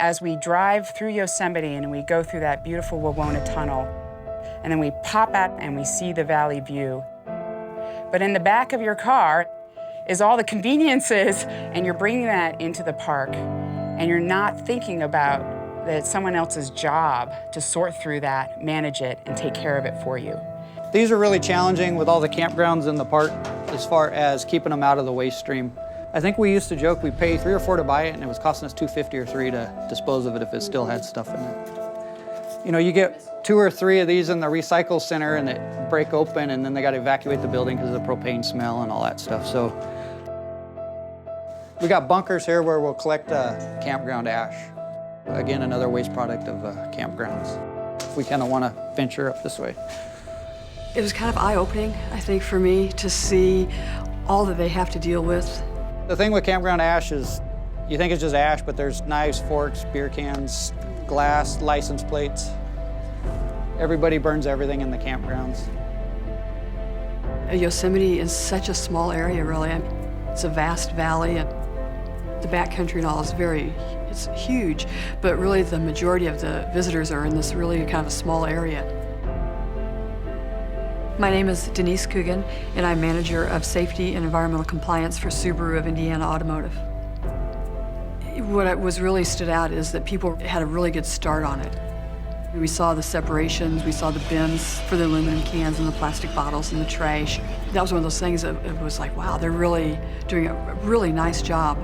As we drive through Yosemite and we go through that beautiful Wawona tunnel, and then we pop out and we see the valley view. But in the back of your car is all the conveniences, and you're bringing that into the park, and you're not thinking about that it's someone else's job to sort through that, manage it, and take care of it for you. These are really challenging with all the campgrounds in the park as far as keeping them out of the waste stream. I think we used to joke we paid $3 or $4 to buy it, and it was costing us $2.50 or $3 to dispose of it if it still had stuff in it. You know, you get 2 or 3 of these in the recycle center and they break open, and then they got to evacuate the building because of the propane smell and all that stuff. So we got bunkers here where we'll collect campground ash. Again, another waste product of campgrounds. We kind of want to venture up this way. It was kind of eye-opening, I think, for me to see all that they have to deal with. The thing with campground ash is you think it's just ash, but there's knives, forks, beer cans, glass, license plates. Everybody burns everything in the campgrounds. Yosemite is such a small area, really. It's a vast valley, and the backcountry and all is it's huge, but really the majority of the visitors are in this really kind of a small area. My name is Denise Coogan, and I'm Manager of Safety and Environmental Compliance for Subaru of Indiana Automotive. What was really stood out is that people had a really good start on it. We saw the separations, we saw the bins for the aluminum cans and the plastic bottles and the trash. That was one of those things that it was like, wow, they're really doing a really nice job.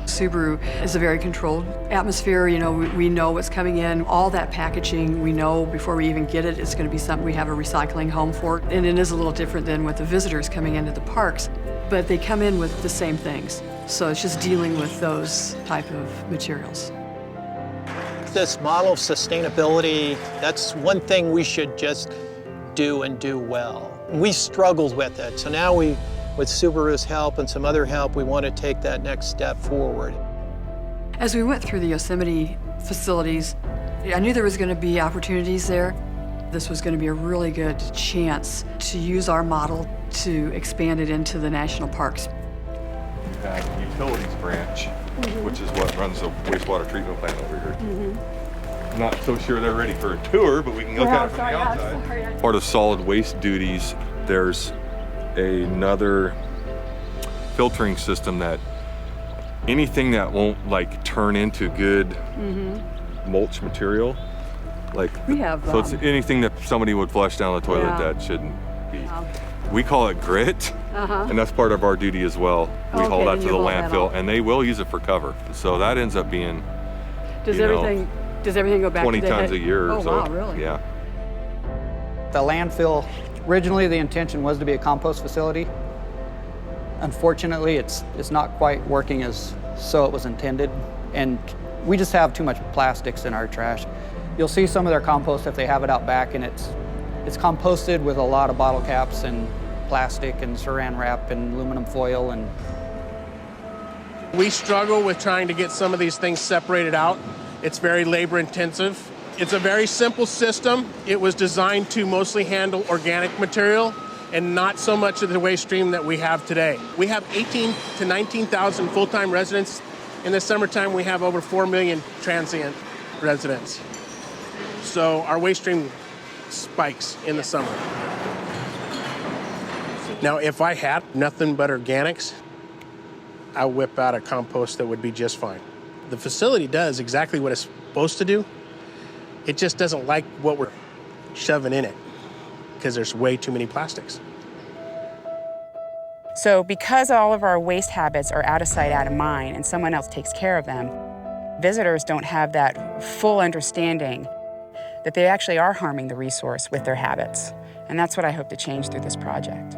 Subaru is a very controlled atmosphere. You know, we know what's coming in. All that packaging, we know before we even get it, it's going to be something we have a recycling home for. And it is a little different than with the visitors coming into the parks, but they come in with the same things. So it's just dealing with those type of materials. This model of sustainability, that's one thing we should just do and do well. We struggled with it, so now with Subaru's help and some other help, we want to take that next step forward. As we went through the Yosemite facilities, I knew there was going to be opportunities there. This was going to be a really good chance to use our model to expand it into the national parks. You have the utilities branch, which is what runs the wastewater treatment plant over here. I'm not so sure they're ready for a tour, but we can look at it from the outside. Part of solid waste duties, there's another filtering system that anything that won't like turn into good mulch material, like we have so it's anything that somebody would flush down the toilet that shouldn't be. We call it grit, and that's part of our duty as well. We haul that to the landfill, and they will use it for cover. So that ends up being does everything go back 20 to tons a year or so. Wow, really? Yeah. The landfill, originally the intention was to be a compost facility. Unfortunately, it's not quite working as so it was intended, and we just have too much plastics in our trash. You'll see some of their compost if they have it out back, and it's composted with a lot of bottle caps and plastic and saran wrap and aluminum foil. And we struggle with trying to get some of these things separated out. It's very labor intensive. It's a very simple system. It was designed to mostly handle organic material and not so much of the waste stream that we have today. We have 18 to 19,000 full-time residents. In the summertime, we have over 4 million transient residents. So our waste stream spikes in the summer. Now, if I had nothing but organics, I'll whip out a compost that would be just fine. The facility does exactly what it's supposed to do. It just doesn't like what we're shoving in it because there's way too many plastics. So because all of our waste habits are out of sight, out of mind, and someone else takes care of them, visitors don't have that full understanding that they actually are harming the resource with their habits. And that's what I hope to change through this project.